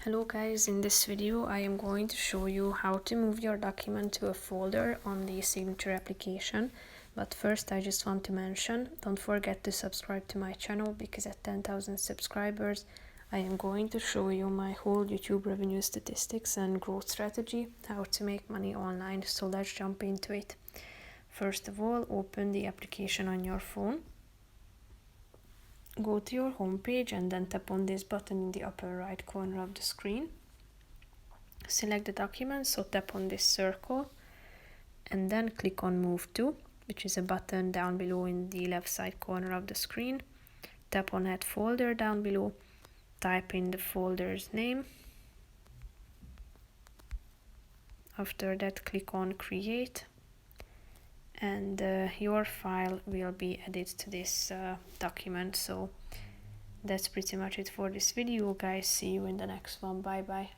Hello guys, in this video I am going to show you how to move your document to a folder on the Signature application. But first I just want to mention, don't forget to subscribe to my channel because at 10,000 subscribers I am going to show you my whole YouTube revenue statistics and growth strategy, how to make money online. So let's jump into it. First of all, open the application on your phone. Go to your home page and then tap on this button in the upper right corner of the screen. Select the document, so tap on this circle and then click on Move To, which is a button down below in the left side corner of the screen. Tap on Add Folder down below, type in the folder's name. After that, click on Create and your file will be added to this document. So that's pretty much it for this video, guys. See you in the next one. Bye bye.